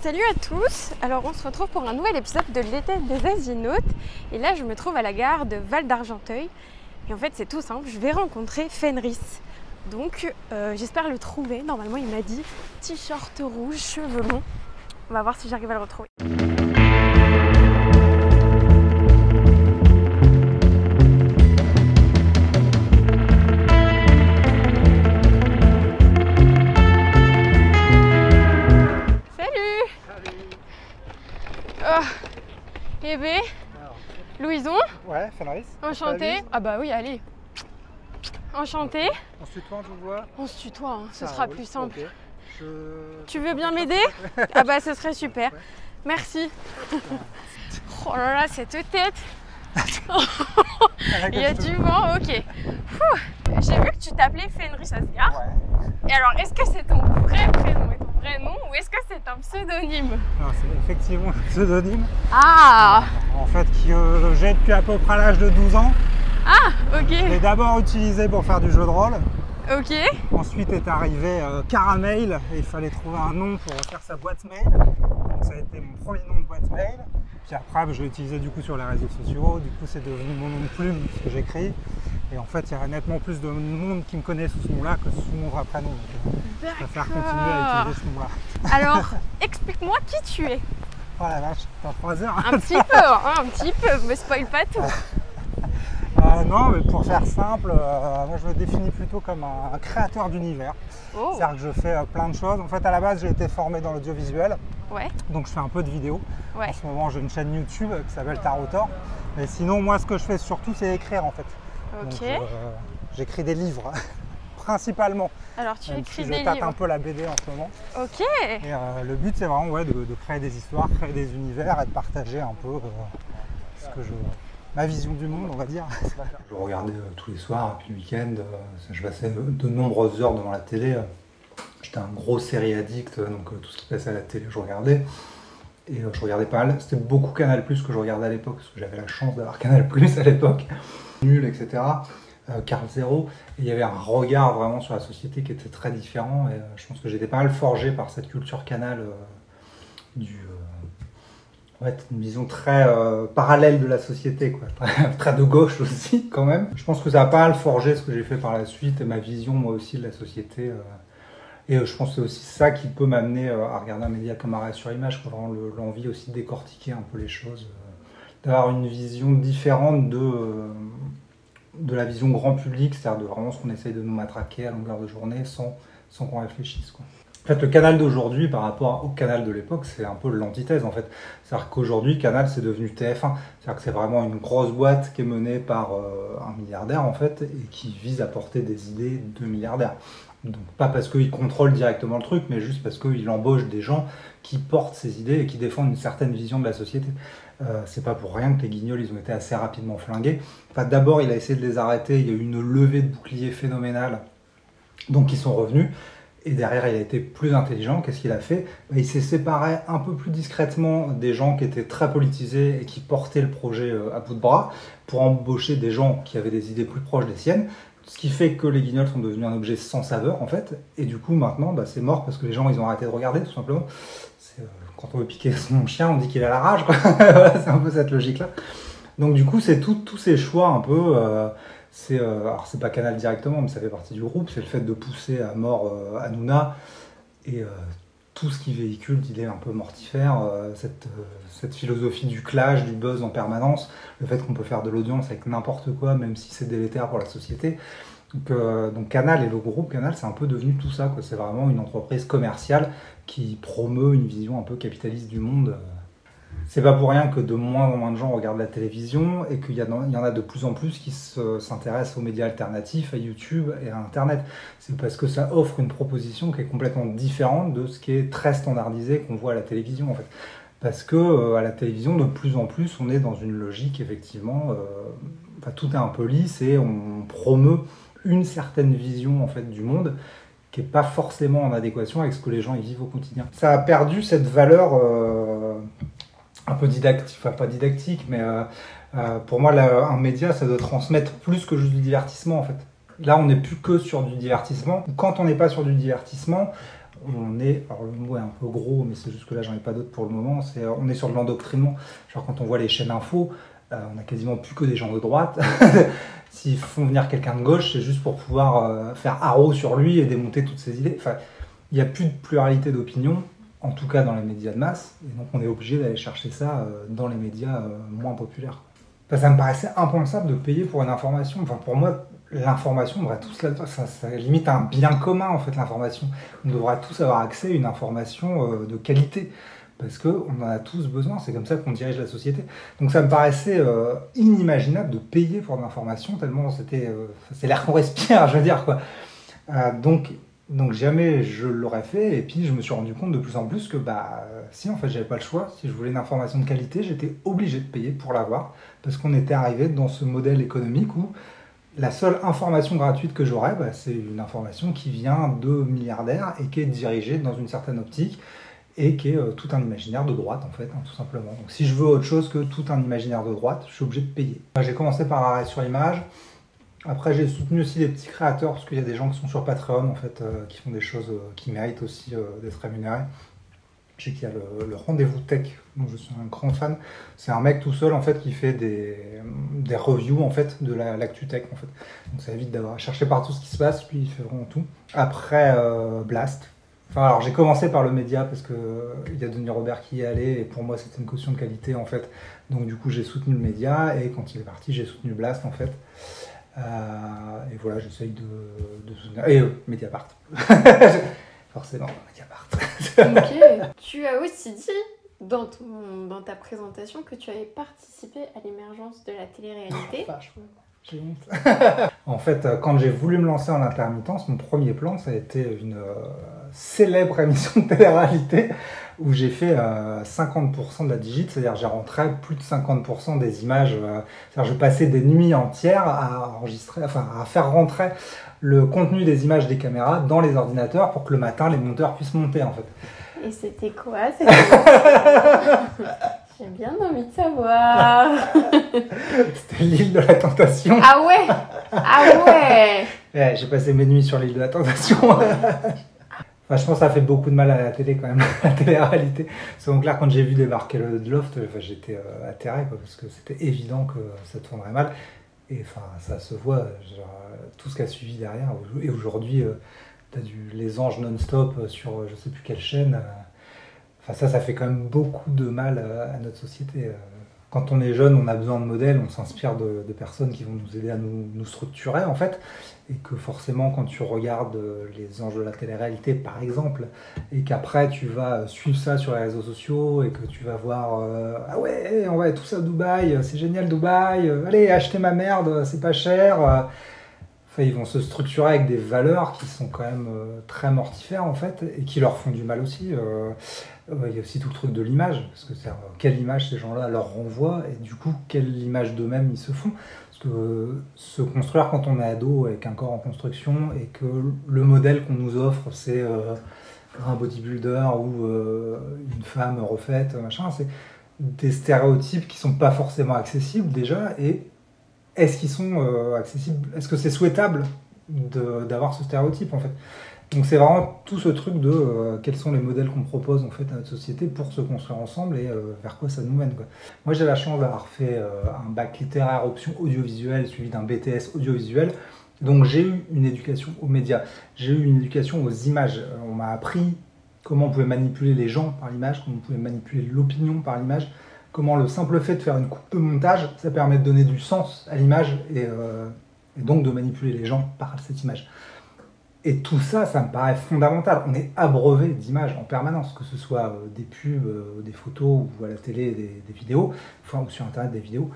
Salut à tous. Alors on se retrouve pour un nouvel épisode de l'été des Asinautes. Et là je me trouve à la gare de Val d'Argenteuil. Et en fait c'est tout simple, je vais rencontrer Fenris. Donc j'espère le trouver. Normalement il m'a dit t-shirt rouge, cheveux longs. On va voir si j'arrive à le retrouver. Eh ben, Louison. Ouais, Fenris. Enchanté. Ah bah oui, allez. Enchanté. On se tutoie, on te voit. On se tutoie, hein. Ce sera plus simple. Okay. Tu veux bien m'aider? Ah bah ce serait super. Ouais. Merci. Oh là là, cette tête. Il y a du vent, ok. J'ai vu que tu t'appelais Fenris Asgard. Ouais. Et alors, est-ce que c'est ton vrai prénom et ton vrai nom ou est-ce que c'est un pseudonyme? Non, c'est effectivement un pseudonyme. Ah. En fait, que j'ai depuis à peu près l'âge de 12 ans. Ah, ok. Je l'ai d'abord utilisé pour faire du jeu de rôle. Ok. Ensuite est arrivé Caramel et il fallait trouver un nom pour faire sa boîte mail. Donc ça a été mon premier nom de boîte mail. Puis après, je l'ai utilisé du coup sur les réseaux sociaux. Du coup, c'est devenu mon nom de plume, ce que j'écris. Et en fait, il y a nettement plus de monde qui me connaît sous ce nom-là que sous mon vrai prénom. Donc, je préfère continuer à utiliser ce nom-là. Alors, explique-moi qui tu es. Oh la vache, t'as 3 heures. Un petit peu, hein, un petit peu, me spoil pas tout. Non, mais pour faire simple, moi je me définis plutôt comme un créateur d'univers. Oh. C'est-à-dire que je fais plein de choses. En fait, à la base, j'ai été formé dans l'audiovisuel. Ouais. Donc je fais un peu de vidéos. Ouais. En ce moment, j'ai une chaîne YouTube qui s'appelle Tarotor. Mais sinon, moi, ce que je fais surtout, c'est écrire en fait. Ok. J'écris des livres, principalement. Alors, tu écris des livres. Je tâte un peu la BD en ce moment. Ok. Et le but, c'est vraiment de créer des histoires, créer des univers et de partager un peu ma vision du monde, on va dire. Je regardais tous les soirs, et puis le week-end, je passais de nombreuses heures devant la télé. J'étais un gros série addict, donc tout ce qui passait à la télé, je regardais. Et je regardais pas mal. C'était beaucoup Canal+, que je regardais à l'époque, parce que j'avais la chance d'avoir Canal+ à l'époque. Nul, etc. Carl Zero. Et il y avait un regard vraiment sur la société qui était très différent. Et je pense que j'étais pas mal forgé par cette culture Canal une vision très parallèle de la société, quoi. Très de gauche aussi, quand même. Je pense que ça a pas mal forgé ce que j'ai fait par la suite et ma vision, moi aussi, de la société. Et je pense que c'est aussi ça qui peut m'amener à regarder un média comme Arrêt sur Image, vraiment l'envie aussi de décortiquer un peu les choses, d'avoir une vision différente de la vision grand public, c'est-à-dire de vraiment ce qu'on essaye de nous matraquer à longueur de journée sans qu'on réfléchisse, quoi. En fait, le Canal d'aujourd'hui par rapport au Canal de l'époque, c'est un peu l'antithèse en fait. C'est-à-dire qu'aujourd'hui, Canal, c'est devenu TF1. C'est-à-dire que c'est vraiment une grosse boîte qui est menée par un milliardaire en fait, et qui vise à porter des idées de milliardaires. Donc pas parce qu'il contrôle directement le truc, mais juste parce qu'il embauche des gens qui portent ces idées et qui défendent une certaine vision de la société. C'est pas pour rien que les Guignols, ils ont été assez rapidement flingués. Enfin, d'abord, il a essayé de les arrêter, il y a eu une levée de boucliers phénoménale, donc ils sont revenus. Et derrière, il a été plus intelligent. Qu'est-ce qu'il a fait? Il s'est séparé un peu plus discrètement des gens qui étaient très politisés et qui portaient le projet à bout de bras pour embaucher des gens qui avaient des idées plus proches des siennes. Ce qui fait que les Guignols sont devenus un objet sans saveur, en fait. Et du coup, maintenant, c'est mort parce que les gens, ils ont arrêté de regarder, tout simplement. Quand on veut piquer son chien, on dit qu'il a la rage, quoi. Voilà, c'est un peu cette logique-là. Donc du coup, c'est tous ces choix un peu... alors c'est pas Canal directement, mais ça fait partie du groupe, c'est le fait de pousser à mort Hanouna et tout ce qui véhicule d'idées un peu mortifères, cette philosophie du clash, du buzz en permanence, le fait qu'on peut faire de l'audience avec n'importe quoi, même si c'est délétère pour la société. Donc Canal et le groupe Canal, c'est un peu devenu tout ça, quoi. C'est vraiment une entreprise commerciale qui promeut une vision un peu capitaliste du monde. C'est pas pour rien que de moins en moins de gens regardent la télévision et qu'il y en a de plus en plus qui s'intéressent aux médias alternatifs, à YouTube et à Internet. C'est parce que ça offre une proposition qui est complètement différente de ce qui est très standardisé qu'on voit à la télévision, en fait. Parce que à la télévision, de plus en plus, on est dans une logique, effectivement, tout est un peu lisse et on promeut une certaine vision, en fait, du monde qui n'est pas forcément en adéquation avec ce que les gens y vivent au quotidien. Ça a perdu cette valeur... un peu didactique, enfin pas didactique, mais pour moi, un média, ça doit transmettre plus que juste du divertissement, en fait. Là, on n'est plus que sur du divertissement. Quand on n'est pas sur du divertissement, on est, alors le mot est un peu gros, mais c'est juste que là j'en ai pas d'autres pour le moment, on est sur de l'endoctrinement. Genre quand on voit les chaînes info, on a quasiment plus que des gens de droite. S'ils font venir quelqu'un de gauche, c'est juste pour pouvoir faire haro sur lui et démonter toutes ses idées. Enfin, il n'y a plus de pluralité d'opinion, en tout cas dans les médias de masse, et donc on est obligé d'aller chercher ça dans les médias moins populaires. Enfin, ça me paraissait impensable de payer pour une information. Enfin, pour moi, l'information, on devrait tous ça limite un bien commun en fait, l'information. On devrait tous avoir accès à une information de qualité. Parce qu'on en a tous besoin, c'est comme ça qu'on dirige la société. Donc ça me paraissait inimaginable de payer pour de l'information, tellement c'est l'air qu'on respire, je veux dire, quoi. Donc jamais je l'aurais fait, et puis je me suis rendu compte de plus en plus que si en fait j'avais pas le choix, si je voulais une information de qualité, j'étais obligé de payer pour l'avoir, parce qu'on était arrivé dans ce modèle économique où la seule information gratuite que j'aurais, c'est une information qui vient de milliardaires et qui est dirigée dans une certaine optique, et qui est tout un imaginaire de droite en fait, tout simplement. Donc si je veux autre chose que tout un imaginaire de droite, je suis obligé de payer. J'ai commencé par arrêt sur image, après j'ai soutenu aussi des petits créateurs, parce qu'il y a des gens qui sont sur Patreon en fait, qui font des choses qui méritent aussi d'être rémunérés. Je sais qu'il y a le Rendez-vous Tech, dont je suis un grand fan. C'est un mec tout seul en fait qui fait des reviews en fait de l'actu tech en fait. Donc ça évite d'avoir à chercher partout ce qui se passe, puis il fait vraiment tout. Après Blast. Enfin, alors j'ai commencé par le média parce que il y a Denis Robert qui y allait et pour moi c'était une caution de qualité en fait. Donc du coup j'ai soutenu le média et quand il est parti j'ai soutenu Blast en fait. Et voilà, j'essaye de soutenir. Et Mediapart. Forcément, Mediapart. Ok. Tu as aussi dit dans ta présentation que tu avais participé à l'émergence de la télé-réalité. J'ai honte. En fait, quand j'ai voulu me lancer en intermittence, mon premier plan, ça a été une célèbre émission de télé-réalité où j'ai fait 50% de la digite, c'est-à-dire j'ai rentré plus de 50% des images. C'est-à-dire je passais des nuits entières à enregistrer, enfin à faire rentrer le contenu des images des caméras dans les ordinateurs pour que le matin les monteurs puissent monter en fait. Et c'était quoi? J'ai bien envie de savoir. C'était l'île de la Tentation. Ah ouais? Ah ouais. Ouais, j'ai passé mes nuits sur l'île de la Tentation. Enfin, je pense que ça fait beaucoup de mal à la télé quand même, la télé-réalité. C'est clair, quand j'ai vu débarquer le Loft, j'étais atterré quoi, parce que c'était évident que ça tournerait mal. Et enfin, ça se voit, genre, tout ce qui a suivi derrière. Et aujourd'hui, t'as les anges non-stop sur je sais plus quelle chaîne. Enfin, ça fait quand même beaucoup de mal à notre société. Quand on est jeune, on a besoin de modèles, on s'inspire de personnes qui vont nous aider à nous structurer en fait. Et que forcément, quand tu regardes les anges de la télé-réalité par exemple, et qu'après tu vas suivre ça sur les réseaux sociaux et que tu vas voir ah ouais, on va aller tous à Dubaï, c'est génial Dubaï, allez acheter ma merde, c'est pas cher. Enfin, ils vont se structurer avec des valeurs qui sont quand même très mortifères en fait et qui leur font du mal aussi. Il y a aussi tout le truc de l'image, parce que c'est quelle image ces gens-là leur renvoient et du coup quelle image d'eux-mêmes ils se font. Parce que se construire quand on est ado avec un corps en construction et que le modèle qu'on nous offre c'est un bodybuilder ou une femme refaite, machin, c'est des stéréotypes qui sont pas forcément accessibles déjà. Et est-ce qu'ils sont accessibles? Est-ce que c'est souhaitable d'avoir ce stéréotype en fait? Donc c'est vraiment tout ce truc de quels sont les modèles qu'on propose en fait à notre société pour se construire ensemble et vers quoi ça nous mène quoi. Moi j'ai la chance d'avoir fait un bac littéraire option audiovisuelle suivi d'un BTS audiovisuel. Donc j'ai eu une éducation aux médias, j'ai eu une éducation aux images. On m'a appris comment on pouvait manipuler les gens par l'image, comment on pouvait manipuler l'opinion par l'image, comment le simple fait de faire une coupe de montage, ça permet de donner du sens à l'image et donc de manipuler les gens par cette image. Et tout ça, ça me paraît fondamental. On est abreuvé d'images en permanence, que ce soit des pubs, des photos ou à la télé des vidéos, enfin ou sur internet des vidéos.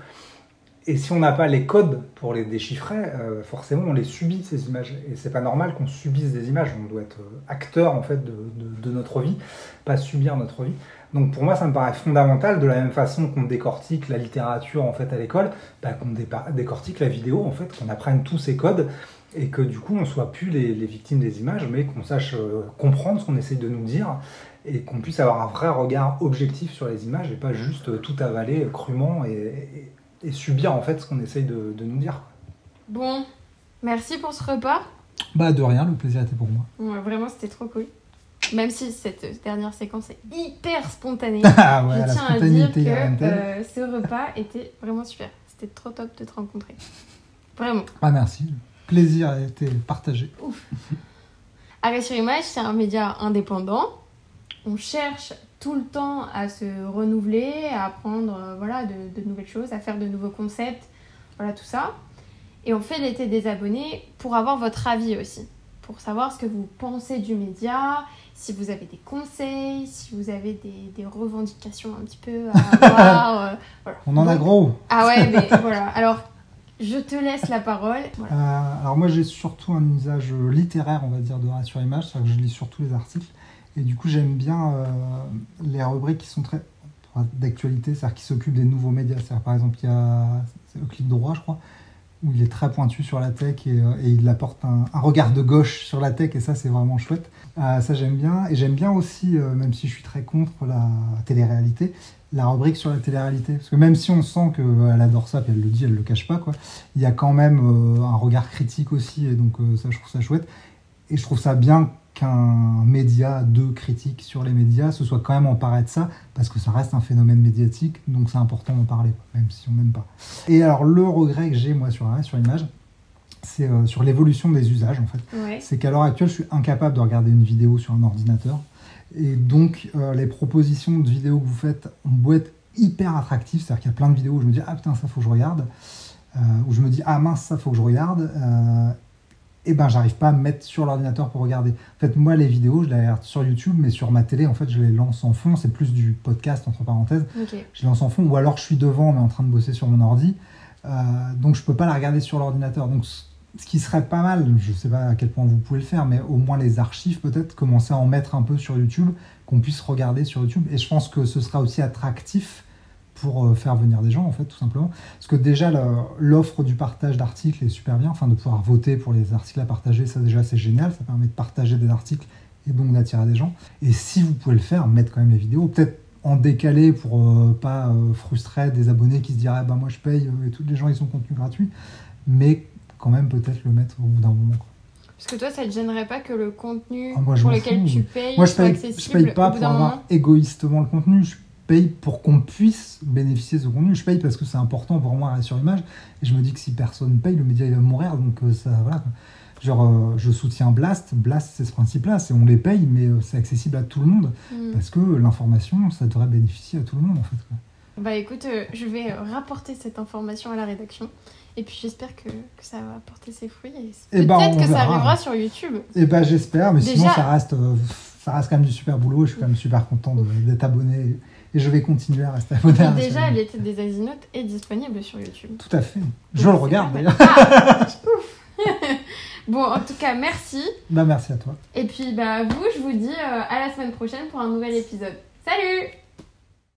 Et si on n'a pas les codes pour les déchiffrer, forcément on les subit ces images. Et c'est pas normal qu'on subisse des images. On doit être acteur en fait de notre vie, pas subir notre vie. Donc pour moi ça me paraît fondamental, de la même façon qu'on décortique la littérature en fait à l'école, qu'on décortique la vidéo en fait, qu'on apprenne tous ces codes. Et que du coup on ne soit plus les victimes des images, mais qu'on sache comprendre ce qu'on essaye de nous dire et qu'on puisse avoir un vrai regard objectif sur les images et pas juste tout avaler crûment et subir en fait ce qu'on essaye de nous dire. Bon, merci pour ce repas. Bah de rien, le plaisir était pour moi. Ouais, vraiment c'était trop cool. même si cette dernière séquence est hyper spontanée, Ah ouais, je tiens à dire que ce repas était vraiment super. C'était trop top de te rencontrer. Vraiment. Ah merci, le plaisir a été partagé. Ouf. Arrêt sur image, c'est un média indépendant. On cherche tout le temps à se renouveler, à apprendre de nouvelles choses, à faire de nouveaux concepts, voilà tout ça. Et on fait l'été des abonnés pour avoir votre avis aussi, pour savoir ce que vous pensez du média, si vous avez des conseils, si vous avez des revendications un petit peu à avoir. Voilà. On en a gros. Ah ouais, mais voilà. Alors, je te laisse la parole. Voilà. Alors moi, j'ai surtout un usage littéraire, on va dire, de Arrêt sur image, c'est-à-dire que je lis surtout les articles. Et du coup, j'aime bien les rubriques qui sont très d'actualité, c'est-à-dire qui s'occupent des nouveaux médias. C'est-à-dire, par exemple, il y a le Clic Droit, je crois, où il est très pointu sur la tech et il apporte un regard de gauche sur la tech, et ça, c'est vraiment chouette. Ça, j'aime bien. Et j'aime bien aussi, même si je suis très contre la télé-réalité, la rubrique sur la télé-réalité. Parce que même si on sent qu'elle adore ça, puis elle le dit, elle le cache pas, quoi, il y a quand même un regard critique aussi, et donc ça, je trouve ça chouette. Et je trouve ça bien qu'un média de critique sur les médias se soit quand même emparé de ça, parce que ça reste un phénomène médiatique, donc c'est important d'en parler, même si on n'aime pas. Et alors, le regret que j'ai, moi, sur Arrêt sur image, c'est sur l'évolution des usages, en fait. Ouais. C'est qu'à l'heure actuelle, je suis incapable de regarder une vidéo sur un ordinateur. Et donc, les propositions de vidéos que vous faites ont beau être hyper attractives, c'est-à-dire qu'il y a plein de vidéos où je me dis « Ah putain, ça, faut que je regarde », où je me dis « Ah mince, ça, faut que je regarde », et ben j'arrive pas à me mettre sur l'ordinateur pour regarder. En fait, moi, les vidéos, je les regarde sur YouTube, mais sur ma télé, en fait, je les lance en fond. C'est plus du podcast, entre parenthèses. Okay. Je les lance en fond, ou alors je suis devant, mais en train de bosser sur mon ordi. Donc, je peux pas la regarder sur l'ordinateur. Donc, ce qui serait pas mal, je sais pas à quel point vous pouvez le faire, mais au moins les archives, peut-être, commencer à en mettre un peu sur YouTube, qu'on puisse regarder sur YouTube. Et je pense que ce sera aussi attractif pour faire venir des gens, en fait, tout simplement. Parce que déjà, l'offre du partage d'articles est super bien, enfin, de pouvoir voter pour les articles à partager, ça déjà, c'est génial, ça permet de partager des articles et donc d'attirer des gens. Et si vous pouvez le faire, mettre quand même les vidéos, peut-être en décalé pour pas frustrer des abonnés qui se diraient « bah moi je paye et tous les gens ils ont contenu gratuit », mais quand même peut-être le mettre au bout d'un moment, quoi. Parce que toi, ça ne te gênerait pas que le contenu moi, pour lequel tu payes soit accessible je paye pas pour avoir égoïstement le contenu, je paye pour qu'on puisse bénéficier de ce contenu. Je paye parce que c'est important pour moi, Arrêt sur image, et je me dis que si personne paye, le média il va mourir, donc ça, voilà. Genre, je soutiens Blast, c'est ce principe-là, on les paye, mais c'est accessible à tout le monde, parce que l'information, ça devrait bénéficier à tout le monde, en fait, quoi. Bah écoute, je vais rapporter cette information à la rédaction, et puis j'espère que ça va porter ses fruits, et peut-être que ça arrivera sur YouTube. Et bah j'espère, mais déjà, sinon ça reste quand même du super boulot, et je suis quand même super content d'être abonné, et je vais continuer à rester abonné. Déjà, l'été des Asinotes est disponible sur YouTube. Tout à fait. Je le regarde d'ailleurs. Bon, en tout cas, merci. Bah merci à toi. Et puis, vous, je vous dis à la semaine prochaine pour un nouvel épisode. Salut!